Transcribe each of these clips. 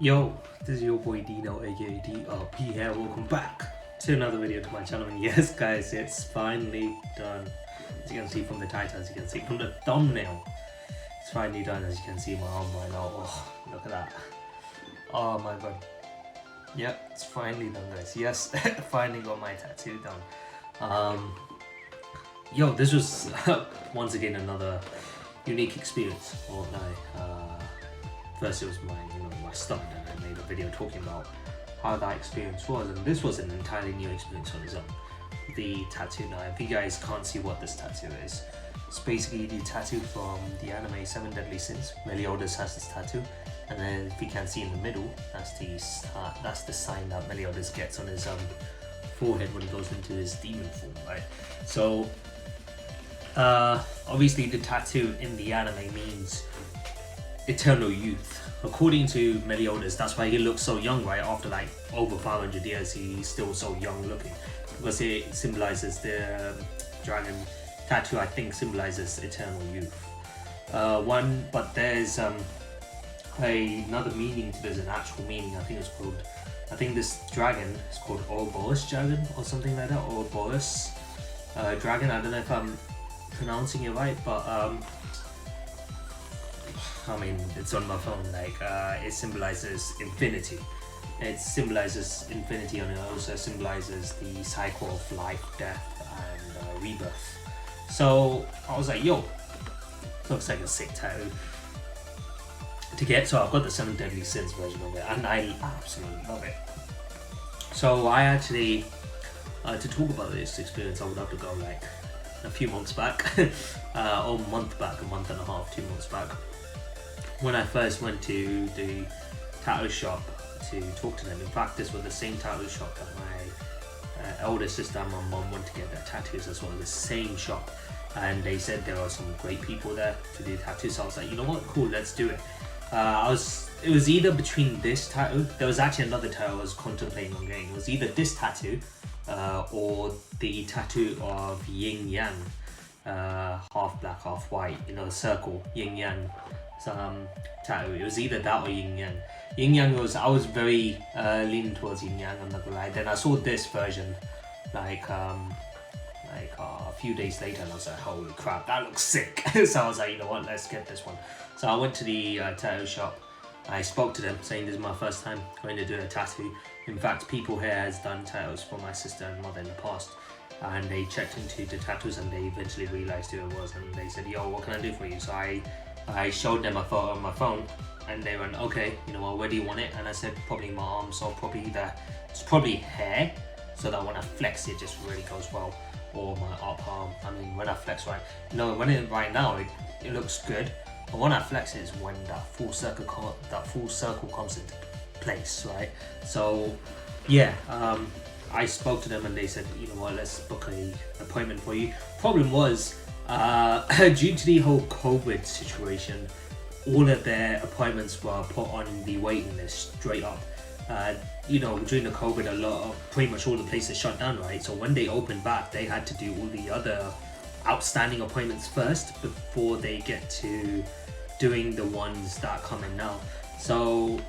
Yo, this is your boy Dino aka DRP here. Welcome back to another video to my channel. And yes guys, it's finally done. As you can see from the title, as you can see from the thumbnail, it's finally done. As you can see my arm right now. Oh, look at that. Oh my god. Yep, it's finally done guys. Yes, finally got my tattoo done. Yo, this was once again another unique experience. First it was my stud, and I made a video talking about how that experience was, and this was an entirely new experience on its own. The tattoo. Now, if you guys can't see what this tattoo is, it's basically the tattoo from the anime Seven Deadly Sins. Meliodas has this tattoo, and then if you can see in the middle, that's the sign that Meliodas gets on his forehead when he goes into his demon form, right? So obviously the tattoo in the anime means eternal youth. According to Meliodas, that's why he looks so young, right? After like over 500 years, he's still so young looking, because it symbolizes the dragon tattoo. I think symbolizes eternal youth. But there's another meaning to this, an actual meaning. I think this dragon is called Ouroboros dragon or something like that, Ouroboros dragon. I don't know if I'm pronouncing it right, but I mean, it's on my phone. Like, it symbolizes infinity. It symbolizes infinity, and it also symbolizes the cycle of life, death, and rebirth. So I was like, yo, looks like a sick tattoo to get. So I've got the Seven Deadly Sins version of it, and I absolutely love it. So I actually, to talk about this experience, I would have to go like a few months back, or a month and a half, 2 months back, when I first went to the tattoo shop to talk to them. In fact, this was the same tattoo shop that my elder sister and my mom went to get their tattoos as well. The same shop, and they said there are some great people there to do tattoos. So I was like, you know what, cool, let's do it. It was either between this tattoo. There was actually another tattoo I was contemplating on getting. It was either this tattoo or the tattoo of yin yang, half black, half white. Circle, yin yang. Tattoo. It was either that or yin yang. Yin yang I was very leaning towards yin yang, I'm not gonna lie. Then I saw this version like a few days later, and I was like, holy crap, that looks sick. So I was like, you know what, let's get this one. So I went to the tattoo shop. I spoke to them saying this is my first time going to do a tattoo. In fact, people here has done tattoos for my sister and mother in the past, and they checked into the tattoos and they eventually realized who it was, and they said, yo, what can I do for you? So I showed them a photo on my phone, and they went, okay, you know what, where do you want it? And I said, probably my arm, so it's probably hair, so that when I flex it just really goes well, or my up arm. I mean, when I flex right now it looks good, but when I flex it is when that full circle comes into place, right? So yeah, I spoke to them and they said, you know what, let's book a appointment for you. Problem was, due to the whole COVID situation, all of their appointments were put on the waiting list straight up. During the COVID, pretty much all the places shut down, right? So when they opened back, they had to do all the other outstanding appointments first before they get to doing the ones that are coming now. So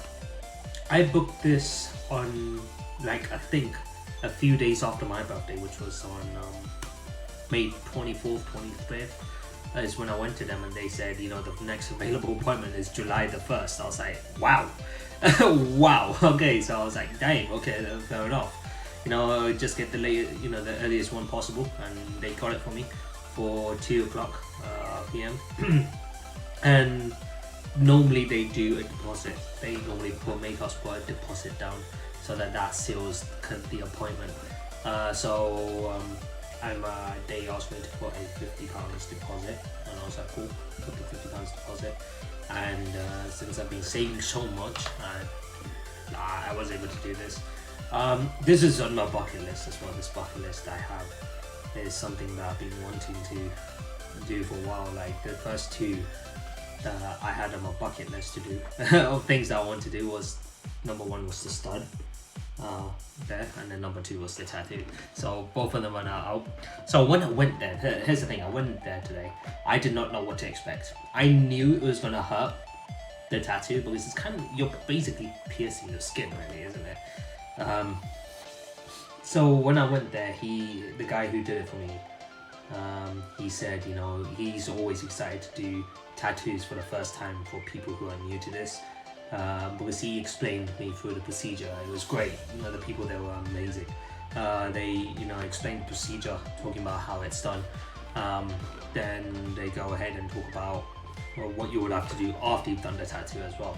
I booked this on, like, I think a few days after my birthday, which was on May 24th, 25th, is when I went to them, and they said, the next available appointment is July the 1st. I was like, wow. Wow, okay. So I was like, dang, okay, fair enough. Just get the earliest one possible, and they got it for me for 2 o'clock p.m. And normally they do a deposit. They normally make us put a deposit down so that seals the appointment. They asked me to put a £50 deposit, and I was like, cool, put the £50 deposit. And since I've been saving so much, I was able to do this. This is on my bucket list as well. This bucket list I have is something that I've been wanting to do for a while. Like, the first two that I had on my bucket list to do of things that I want to do was, number one was the stud there, and then number two was the tattoo. So both of them are now out. So when I went there, here's the thing, I went there today, I did not know what to expect. I knew it was gonna hurt, the tattoo, because it's kind of, you're basically piercing your skin, really, isn't it? So when I went there, the guy who did it for me, he said, you know, he's always excited to do tattoos for the first time for people who are new to this, because he explained me through the procedure. It was great. You know, the people there were amazing. They, you know, explained the procedure, talking about how it's done. Then they go ahead and talk about, well, what you would have to do after you've done the tattoo as well.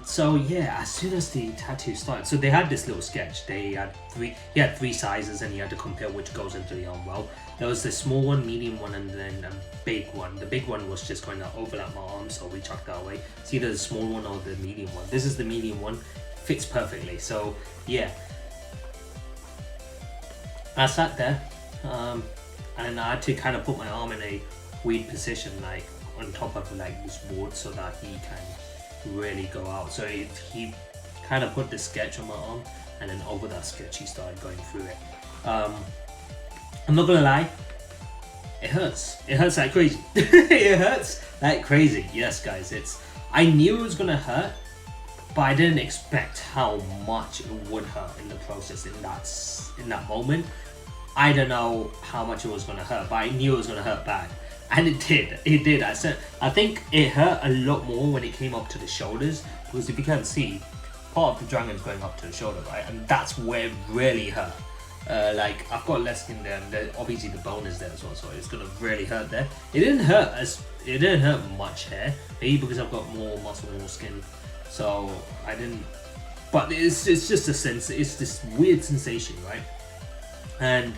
So yeah, as soon as the tattoo started, so they had this little sketch. He had three sizes, and you had to compare which goes into the arm. Well, there was the small one, medium one, and then a big one. The big one was just going to overlap my arm, so we chucked that away. It's either the small one or the medium one. This is the medium one, fits perfectly. So yeah, I sat there, and I had to kind of put my arm in a weird position, like on top of like this board, so that he can really go out. So he kind of put the sketch on my arm, and then over that sketch he started going through it. I'm not gonna lie, it hurts like crazy. It hurts like crazy. Yes guys, I knew it was gonna hurt, but I didn't expect how much it would hurt in the process, in that moment. I don't know how much it was gonna hurt, but I knew it was gonna hurt bad. And it did. I think it hurt a lot more when it came up to the shoulders, because if you can see, part of the dragon's going up to the shoulder, right? And that's where it really hurt. Like, I've got less skin there, and obviously the bone is there as well, so it's gonna really hurt there. It didn't hurt much here, maybe because I've got more muscle, more skin, so I didn't. But it's just a sense. It's this weird sensation, right? And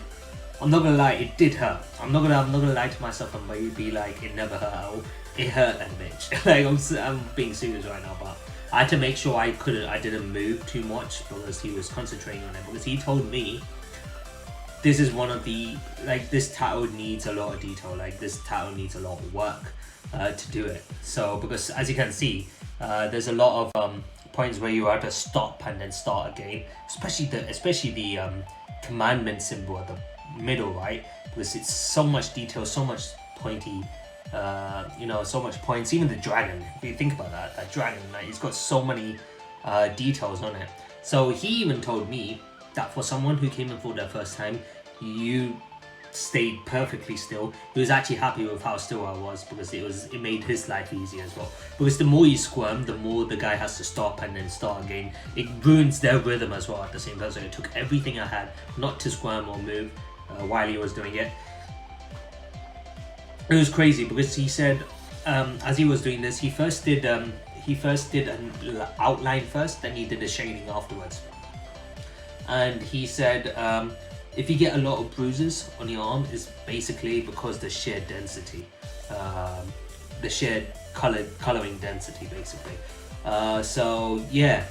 I'm not gonna lie, it did hurt. I'm not gonna lie to myself and maybe be like it never hurt. It hurt that bitch. Like I'm being serious right now, but I had to make sure I didn't move too much, because he was concentrating on it. Because he told me this is one of the, like, this tattoo needs a lot of detail. Like, this tattoo needs a lot of work to do it. So because as you can see, there's a lot of points where you have to stop and then start again. Especially the commandment symbol at the middle, right? Because it's so much detail, so much pointy, you know, so much points. Even the dragon, if you think about that dragon, like, it's got so many details on it. So he even told me that for someone who came in for their first time, you stayed perfectly still. He was actually happy with how still I was, because it made his life easier as well. Because the more you squirm, the more the guy has to stop and then start again. It ruins their rhythm as well at the same time. So it took everything I had not to squirm or move while he was doing it. It was crazy, because he said, as he was doing this, he first did an outline first, then he did a shading afterwards. And he said, if you get a lot of bruises on your arm, it's basically because the sheer density, the sheer coloring density, basically. So yeah,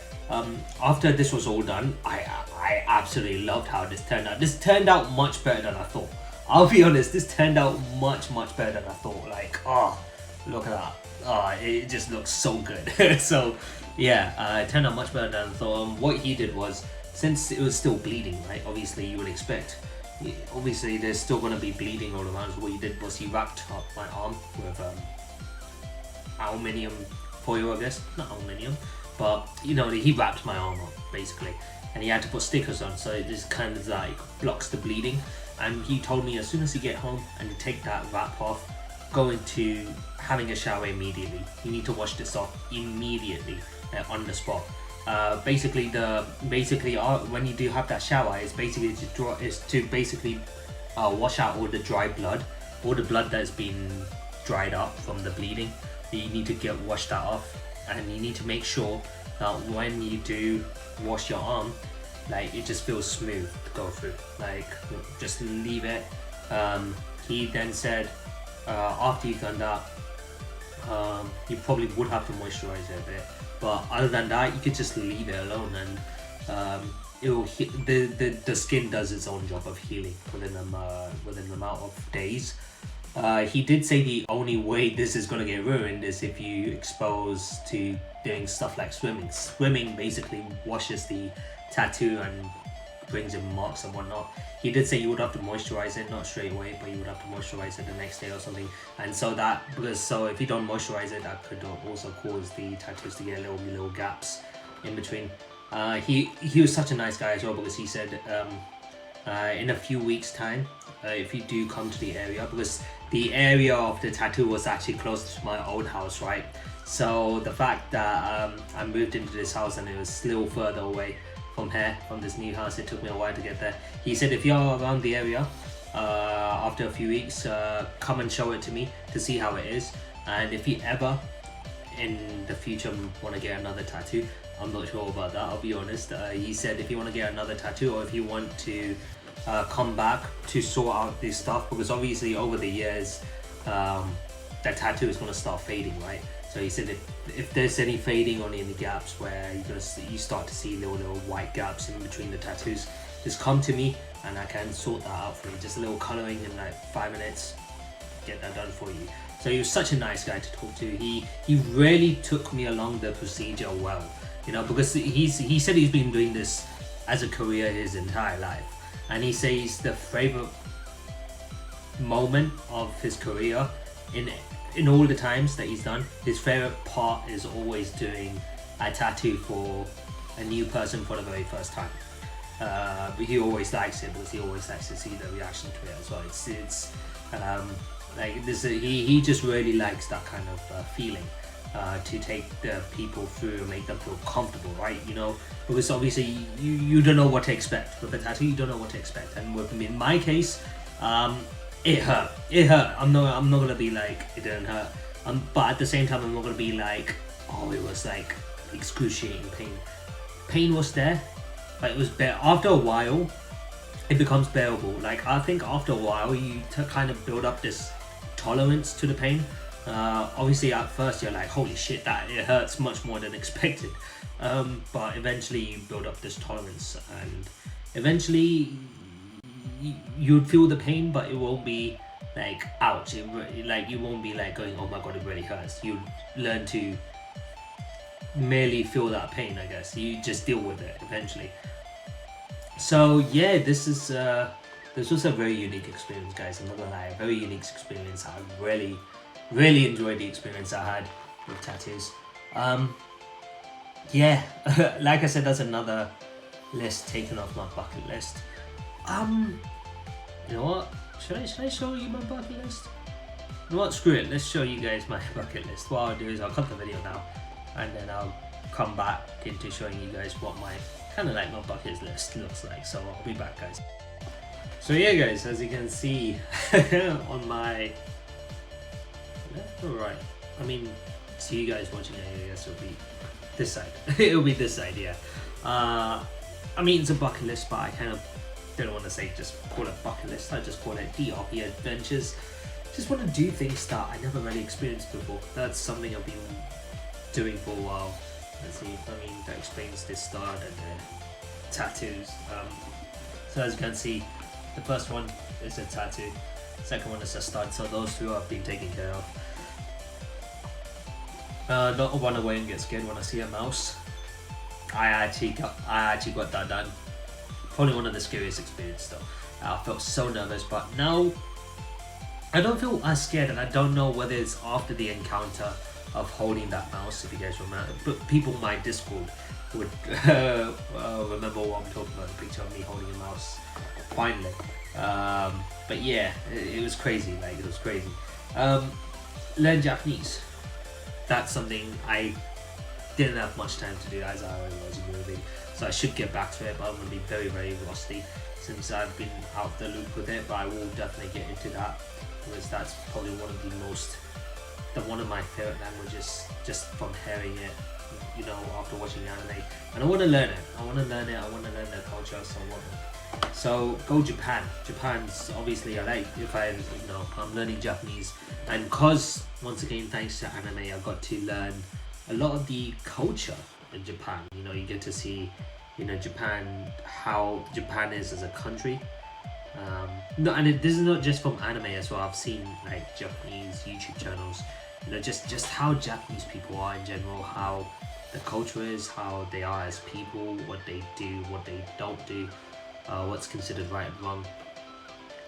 after this was all done, I absolutely loved how this turned out. This turned out much better than I thought. I'll be honest, this turned out much better than I thought. Like, oh, look at that. Oh, it just looks so good. So yeah, it turned out much better than I thought. What he did was, since it was still bleeding, right, obviously you would expect, obviously there's still going to be bleeding all around. So what he did was he wrapped up my arm with aluminium foil, I guess. Not aluminium, but you know, he wrapped my arm up basically, and he had to put stickers on, so it just kind of like blocks the bleeding. And he told me, as soon as you get home and you take that wrap off, go into having a shower immediately. You need to wash this off immediately on the spot. Basically, when you do have that shower, it's basically to wash out all the dry blood, all the blood that's been dried up from the bleeding. You need to wash that off, and you need to make sure that when you do wash your arm, like, it just feels smooth to go through. Like, just leave it. He then said, after you've done that, you probably would have to moisturize it a bit, but other than that, you could just leave it alone, and it will the skin does its own job of healing within an amount of days. He did say the only way this is going to get ruined is if you expose to doing stuff like swimming. Swimming basically washes the tattoo and brings in marks and whatnot. He did say you would have to moisturize it, not straight away, but you would have to moisturize it the next day or something. And so if you don't moisturize it, that could also cause the tattoos to get little gaps in between. He was such a nice guy as well, because he said in a few weeks time, if you do come to the area, because the area of the tattoo was actually close to my old house, right? So the fact that I moved into this house and it was a little further away from this new house, it took me a while to get there. He said if you're around the area after a few weeks, come and show it to me to see how it is. And if you ever in the future want to get another tattoo, I'm not sure about that, I'll be honest. He said if you want to get another tattoo, or if you want to come back to sort out this stuff, because obviously over the years that tattoo is going to start fading, right? So he said if there's any fading on any gaps where you start to see little white gaps in between the tattoos, just come to me and I can sort that out for you. Just a little colouring in like 5 minutes, get that done for you. So he was such a nice guy to talk to. He really took me along the procedure well, you know, because he said he's been doing this as a career his entire life, and he says the favourite moment of his career in all the times that he's done, his favourite part is always doing a tattoo for a new person for the very first time. But he always likes it because he always likes to see the reaction to it as well. It's like this. He just really likes that kind of feeling to take the people through and make them feel comfortable, right? You know, because obviously you don't know what to expect with a tattoo. You don't know what to expect, and in my case, it hurt. I'm not gonna be like it didn't hurt. But at the same time, I'm not gonna be like, oh, it was like excruciating pain. Pain was there, but it was better. After a while, it becomes bearable. Like I think after a while, you kind of build up this tolerance to the pain. Obviously, at first you're like, holy shit, that it hurts much more than expected. But eventually, you build up this tolerance, and eventually you'd feel the pain, but it won't be like ouch. You won't be like going, oh my god, it really hurts. You learn to merely feel that pain, I guess. You just deal with it eventually. So yeah, this was a very unique experience, guys. I'm not gonna lie, a very unique experience. I really enjoyed the experience I had with tattoos. Yeah, like I said, that's another list taken off my bucket list. You know what? Should I show you my bucket list? You know what? Screw it. Let's show you guys my bucket list. What I'll do is I'll cut the video now, and then I'll come back into showing you guys what my kind of like my bucket list looks like. So I'll be back, guys. So yeah, guys, as you can see on my left or right, I mean, to you guys watching it, I guess it'll be this side. It'll be this side, yeah. I mean, it's a bucket list, but I kind of don't want to say just call it bucket list. I just call it DRP adventures. Just want to do things that I never really experienced before. That's something I've been doing for a while. Let's see, I mean, that explains this stud and the tattoos. So as you can see, the first one is a tattoo, second one is a stud, so those two have been taken care of. Don't run away and get scared when I see a mouse. I actually got that done. Probably one of the scariest experiences though. I felt so nervous, but now I don't feel as scared, and I don't know whether it's after the encounter of holding that mouse, if you guys remember. But people in my Discord would remember what I'm talking about, the picture of me holding a mouse, finally. But yeah, it was crazy, like it was crazy. Learn Japanese. That's something I didn't have much time to do, as I already was moving. So I should get back to it, but I'm going to be very, very rusty since I've been out the loop with it. But I will definitely get into that, because that's probably one of my favorite languages, just from hearing it, you know, after watching anime. And I want to learn it. I want to learn their culture, so on. So go Japan. Japan's obviously I'm learning Japanese, and cause once again, thanks to anime, I got to learn a lot of the culture in Japan. You know, you get to see, you know, Japan, how Japan is as a country. This is not just from anime as well. I've seen like Japanese YouTube channels, you know, just how Japanese people are in general, how the culture is, how they are as people, what they do, what they don't do. what's considered right and wrong.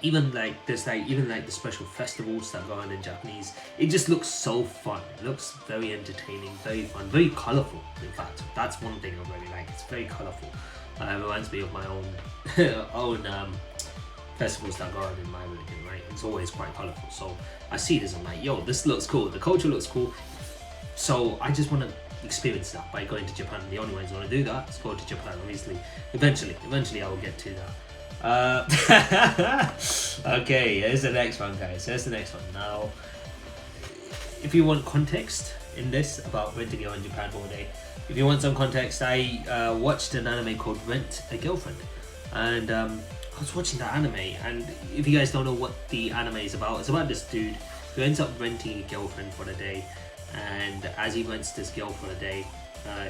Even like there's like even like the special festivals that go on in Japanese. It just looks so fun. It looks very entertaining, very fun, very colorful. In fact, that's one thing I really like. It's very colorful. It reminds me of my own festivals that go on in my religion. Right, it's always quite colorful. So I see this, I'm like, yo, this looks cool. The culture looks cool. So I just want to experience that by going to Japan. The only way I want to do that is go to Japan. Obviously, eventually I will get to that. Okay, here's the next one, guys. Here's the next one. Now, if you want context in this about renting a girl in Japan for a day, if you want some context, I watched an anime called Rent a Girlfriend, and I was watching that anime. And if you guys don't know what the anime is about, it's about this dude who ends up renting a girlfriend for the day, and as he rents this girl for the day,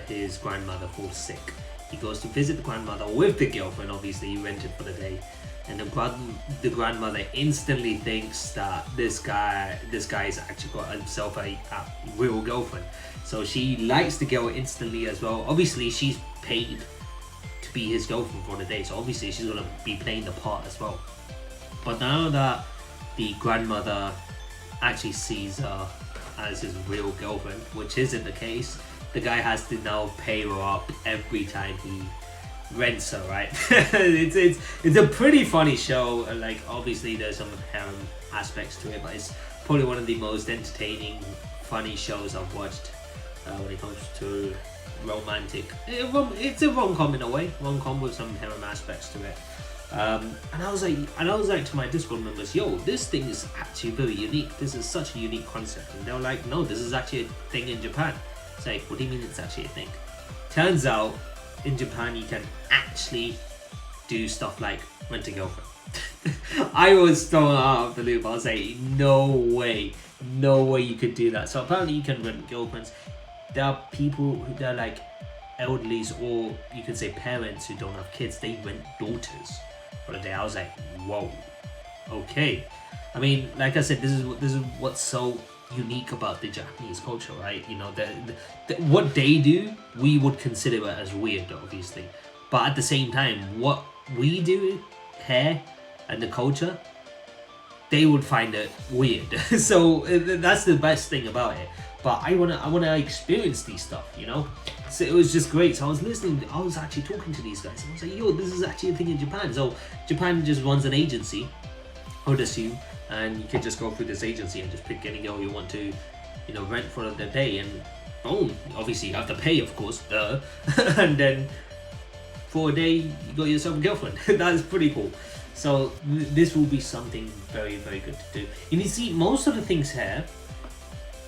his grandmother falls sick. He goes to visit the grandmother with the girlfriend, obviously he rented for the day, and the grandmother instantly thinks that this guy's actually got himself a real girlfriend. So she likes the girl instantly as well. Obviously she's paid to be his girlfriend for the day, so obviously she's gonna be playing the part as well. But now that the grandmother actually sees her as his real girlfriend, which isn't the case, the guy has to now pay her up every time he rents her, right? it's a pretty funny show. Like, obviously there's some harem aspects to it, but it's probably one of the most entertaining, funny shows I've watched when it comes to romantic. It's a rom-com in a way, rom-com with some harem aspects to it. And I was like to my Discord members, yo, this thing is actually very unique. This is such a unique concept. And they were like, no, this is actually a thing in Japan. It's like, what do you mean it's actually a thing? Turns out, in Japan, you can actually do stuff like rent a girlfriend. I was thrown out of the loop. I was like, no way you could do that. So apparently you can rent girlfriends. There are people who, they're like elderlies, or you could say parents who don't have kids, they rent daughters for the day. I was like, whoa, okay. I mean, like I said, this is what's so unique about the Japanese culture, right? You know, what they do, we would consider it as weird, obviously, but at the same time, what we do here and the culture, they would find it weird. So that's the best thing about it. But I wanna experience these stuff, you know. So it was just great. So I was listening. I was actually talking to these guys. And I was like, yo, this is actually a thing in Japan. So Japan just runs an agency, I would assume, and you can just go through this agency and just pick any girl you want to, you know, rent for the day, and boom. Obviously, you have to pay, of course, and then for a day, you got yourself a girlfriend. That is pretty cool. So this will be something very, very good to do. And you see, most of the things here,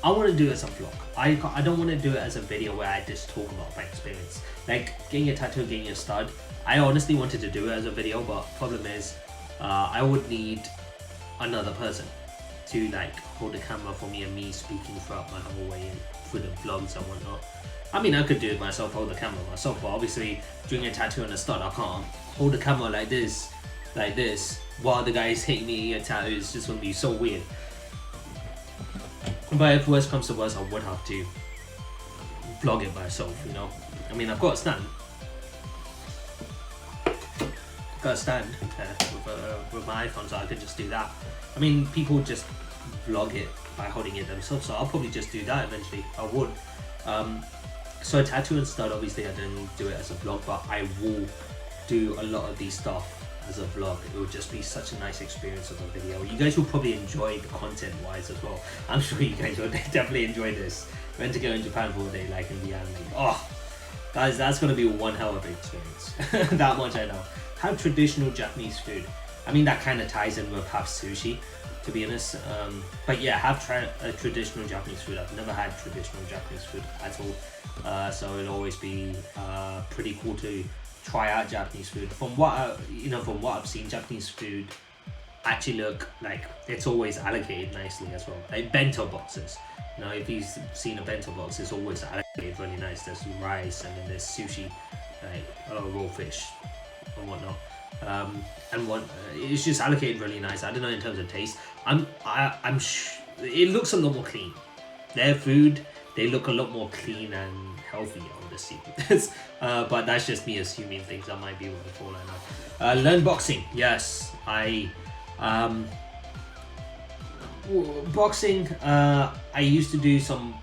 I want to do it as a vlog. I don't want to do it as a video where I just talk about my experience. Like getting a tattoo, getting a stud. I honestly wanted to do it as a video, but problem is, I would need another person to like hold the camera for me and me speaking throughout my whole way and through the vlogs and whatnot. I mean, I could do it myself, hold the camera myself, but obviously doing a tattoo and a stud, I can't hold the camera like this, while the guy is hitting me a tattoo. It's just gonna be so weird. But if worst comes to worst, I would have to vlog it myself, you know. I mean, I've got a stand. With my iPhone, so I could just do that. I mean, people just vlog it by holding it themselves, so I'll probably just do that eventually. I would. So a tattoo and stud, obviously I didn't do it as a vlog, but I will do a lot of these stuff as a vlog. It would just be such a nice experience of a video. You guys will probably enjoy the content wise as well. I'm sure you guys will definitely enjoy this. Rent a girl in Japan for a day, like in the anime. Oh, guys, that's gonna be one hell of an experience. That much I know. Have traditional Japanese food. I mean, that kind of ties in with have sushi, to be honest. But yeah, have traditional Japanese food. I've never had traditional Japanese food at all. So it'll always be pretty cool to try out Japanese food. From what I've seen, Japanese food actually look like it's always allocated nicely as well. Like bento boxes. You know, if you've seen a bento box, it's always allocated really nice. There's rice and then there's sushi, like raw fish and whatnot. It's just allocated really nice. I don't know in terms of taste. It looks a lot more clean. Their food, they look a lot more clean and healthy, I would assume. But that's just me assuming things. I might be wrong for all I know. Learn boxing. Yes, boxing. I used to do some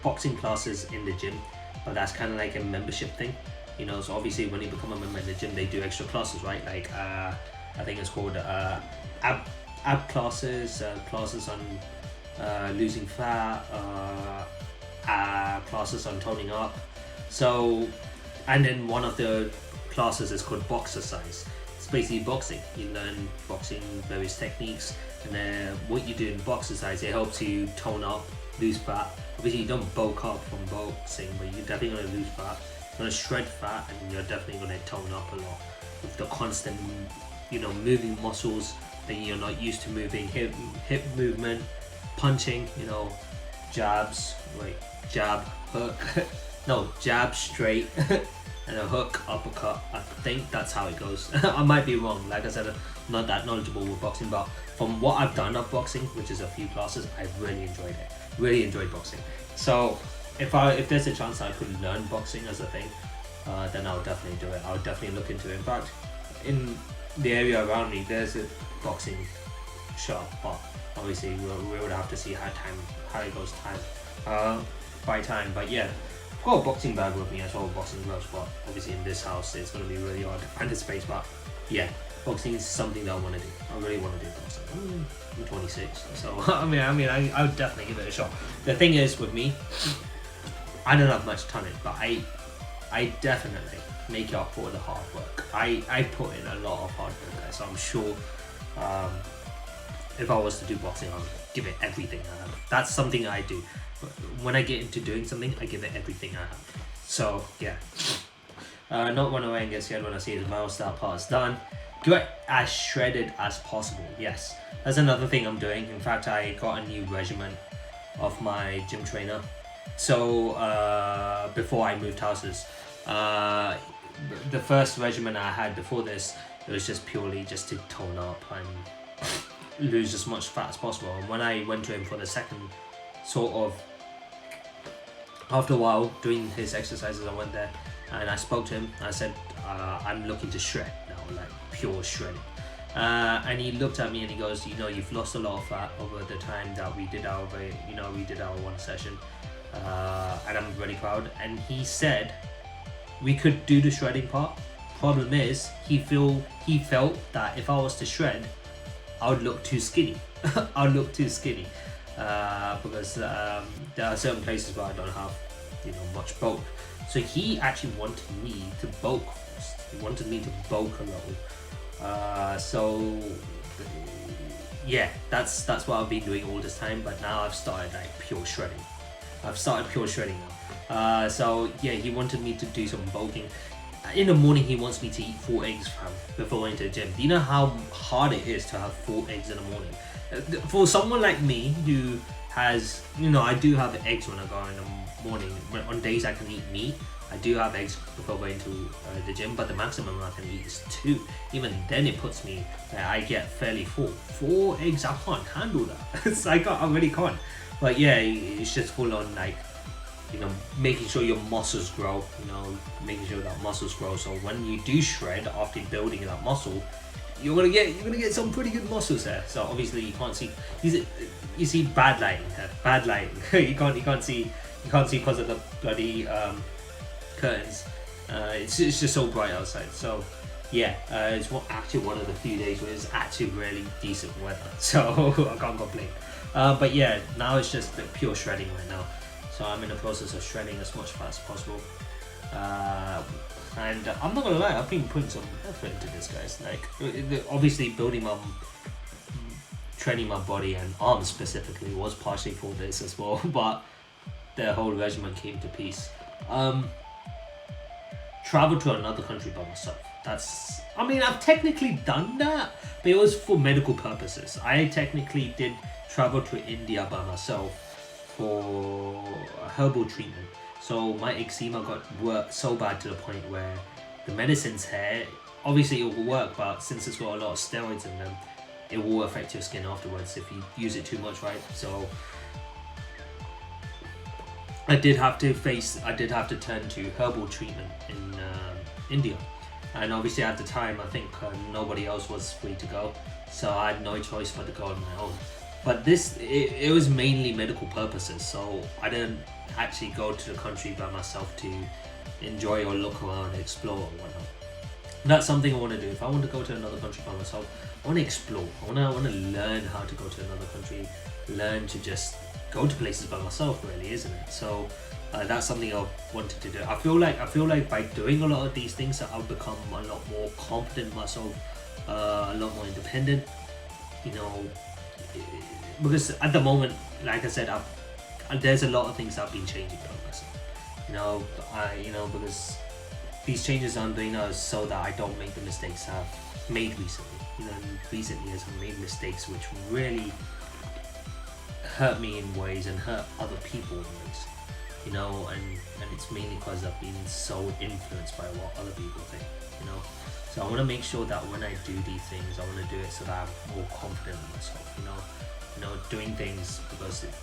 boxing classes in the gym, but that's kind of like a membership thing, you know. So obviously, when you become a member in the gym, they do extra classes, right? Like I think it's called ab classes, classes on losing fat, classes on toning up. So, and then one of the classes is called boxercise. It's basically boxing. You learn boxing, various techniques, and then what you do in boxercise, it helps you tone up, lose fat. Obviously, you don't bulk up from boxing, but you're definitely going to lose fat. You're going to shred fat, and you're definitely going to tone up a lot with the constant, you know, moving muscles that you're not used to moving. Hip movement, punching, you know, jabs, like jab, hook, no, jab, straight, and a hook, uppercut. I think that's how it goes. I might be wrong. Like I said, I'm not that knowledgeable with boxing, but from what I've done of boxing, which is a few classes, I really enjoyed it. Really enjoyed boxing. So if there's a chance I could learn boxing as a thing, then I would definitely do it. I would definitely look into it. In fact, in the area around me, there's a boxing shop, but obviously we would have to see how it goes by time. But yeah, I've got a boxing bag with me as well, boxing gloves, but obviously in this house it's going to be really hard to find a space. But yeah, boxing is something that I want to do. I really want to do boxing. I'm 26, so I would definitely give it a shot. The thing is with me, I don't have much talent, but I definitely make up for the hard work. I put in a lot of hard work there, so I'm sure if I was to do boxing, I'll give it everything I have. That's something I do. When I get into doing something, I give it everything I have. So yeah, not run away and get scared when I see the milestone part is done. Do it as shredded as possible. Yes, that's another thing I'm doing. In fact, I got a new regimen of my gym trainer. So before I moved houses, the first regimen I had before this, it was just purely just to tone up and lose as much fat as possible. And when I went to him for the second, sort of after a while doing his exercises, I went there and I spoke to him. I said, I'm looking to shred now, like pure shredding. And he looked at me and he goes, you know, you've lost a lot of fat over the time that we did our one session, and I'm really proud. And he said we could do the shredding part. Problem is, he felt that if I was to shred, I would look too skinny. I'd look too skinny because there are certain places where I don't have, you know, much bulk. So he actually wanted me to bulk first. He wanted me to bulk a little. So yeah, that's what I've been doing all this time. But now I've started like pure shredding. I've started pure shredding now. So yeah, he wanted me to do some bulking. In the morning, he wants me to eat 4 eggs before going to the gym. Do you know how hard it is to have 4 eggs in the morning? For someone like me who has, you know, I do have eggs when I go in the morning. On days I can eat meat, I do have eggs before going to the gym, but the maximum I can eat is 2. Even then it puts me, I get fairly full. 4 eggs, I can't handle that. I really can't. But yeah, it's just full on like, you know, making sure your muscles grow, you know, making sure that muscles grow. So when you do shred after building that muscle, you're gonna get some pretty good muscles there. So obviously you can't see, you see bad lighting here, bad lighting. you can't see because of the bloody curtains. It's just so bright outside. So yeah, it's actually one of the few days where it's actually really decent weather. So I can't complain. But yeah, now it's just the pure shredding right now. So I'm in the process of shredding as much fat as possible. And I'm not gonna lie, I've been putting some effort into this, guys. Like, obviously training my body and arms specifically was partially for this as well, but the whole regimen came to peace. Travel to another country by myself. I've technically done that, but it was for medical purposes. I technically did travel to India by myself for a herbal treatment. So my eczema got worked so bad to the point where the medicines here, obviously it will work, but since it's got a lot of steroids in them, it will affect your skin afterwards if you use it too much, right? So I did have to turn to herbal treatment in India, and obviously at the time I think nobody else was free to go, so I had no choice but to go on my own. But it was mainly medical purposes, so I didn't actually go to the country by myself to enjoy or look around, explore or whatnot. That's something I want to do. If I want to go to another country by myself, I want to explore. I want to learn how to go to another country, learn to just go to places by myself, really, isn't it? So that's something I wanted to do. I feel like by doing a lot of these things, that I'll become a lot more confident in myself, a lot more independent. You know, because at the moment, like I said, there's a lot of things I've been changing about myself. Because these changes I'm doing now is so that I don't make the mistakes I've made recently. Recently as I've made mistakes which really hurt me in ways and hurt other people in ways. And it's mainly because I've been so influenced by what other people think. So I want to make sure that when I do these things, I want to do it so that I'm more confident in myself. Doing things because it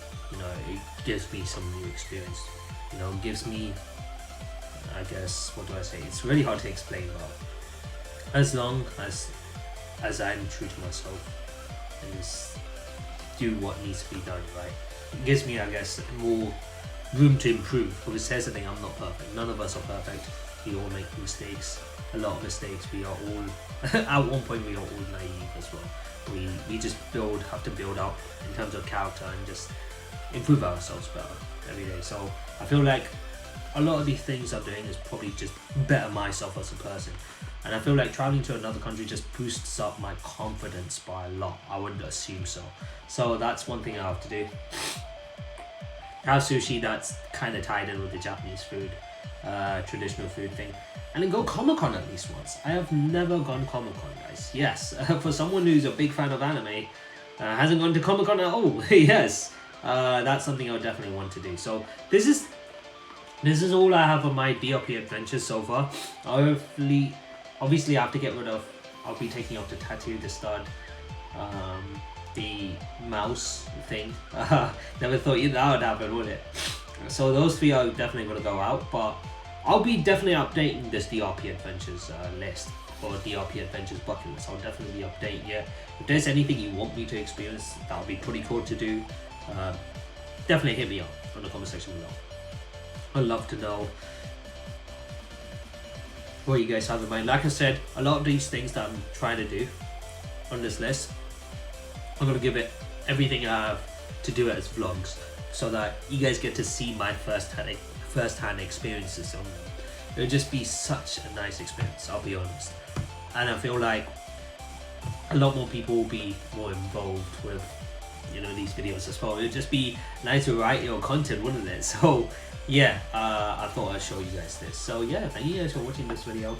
gives me some new experience. It gives me, I guess, what do I say? It's really hard to explain, but as long as I'm true to myself and just do what needs to be done, right? It gives me, I guess, more room to improve. Because here's the thing, I'm not perfect. None of us are perfect. We all make mistakes. A lot of mistakes. We are all at one point we are all naive as well. We just have to build up in terms of character and just improve ourselves better every day. So I feel like a lot of these things I'm doing is probably just better myself as a person. And I feel like traveling to another country just boosts up my confidence by a lot. I would assume so. So that's one thing I have to do. Have sushi, that's kind of tied in with the Japanese food, traditional food thing. And then go Comic-Con at least once. I have never gone Comic-Con, guys. Yes, for someone who's a big fan of anime, hasn't gone to Comic-Con at all. Yes, that's something I would definitely want to do. So this is all I have on my DRP adventures so far. Obviously I have to get rid of, I'll be taking off the tattoo, the stud, the mouse thing. Never thought that would happen, would it? So those three are definitely going to go out, but I'll be definitely updating this DRP adventures list, or DRP adventures bucket list. I'll definitely be updating it. If there's anything you want me to experience, that would be pretty cool to do. Definitely hit me up on the comment section below. I'd love to know what you guys have in mind. Like I said, a lot of these things that I'm trying to do on this list, I'm going to give it everything I have to do it as vlogs, so that you guys get to see my first-hand experiences on them. It'll just be such a nice experience, I'll be honest. And I feel like a lot more people will be more involved with these videos as well. It'd just be nice to write your content, wouldn't it? So yeah, I thought I'd show you guys this. So yeah, thank you guys for watching this video.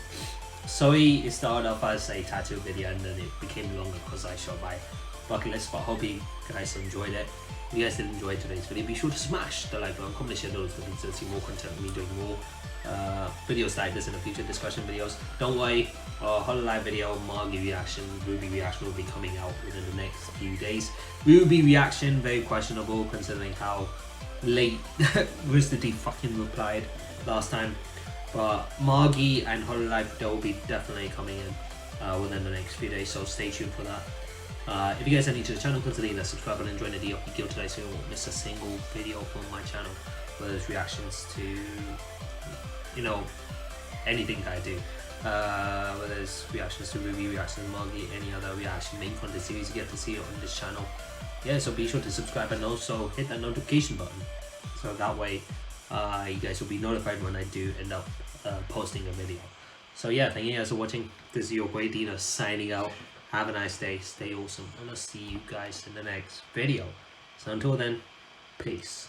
Sorry it started off as a tattoo video and then it became longer because I showed my bucket list, but I hope you guys enjoyed it. If you guys did enjoy today's video, be sure to smash the like button, comment, share those videos to see more content of me doing more videos like this in the future, discussion videos. Don't worry, Hololive video, Margie reaction, Ruby reaction will be coming out within the next few days. Ruby reaction, very questionable considering how late Rooster D fucking replied last time. But Margie and Hololive video will be definitely coming in within the next few days, so stay tuned for that. If you guys are new to the channel, consider hitting that subscribe and join the DRP Guild today so you won't miss a single video from my channel, whether it's reactions to anything that I do, whether it's reactions to Ruby, reactions to Margie, any other reaction main content series, you get to see it on this channel. Yeah, so be sure to subscribe and also hit that notification button, so that way you guys will be notified when I do end up posting a video. So yeah, thank you guys for watching. This is your boy Dina signing out. Have a nice day, stay awesome, and I'll see you guys in the next video. So until then, peace.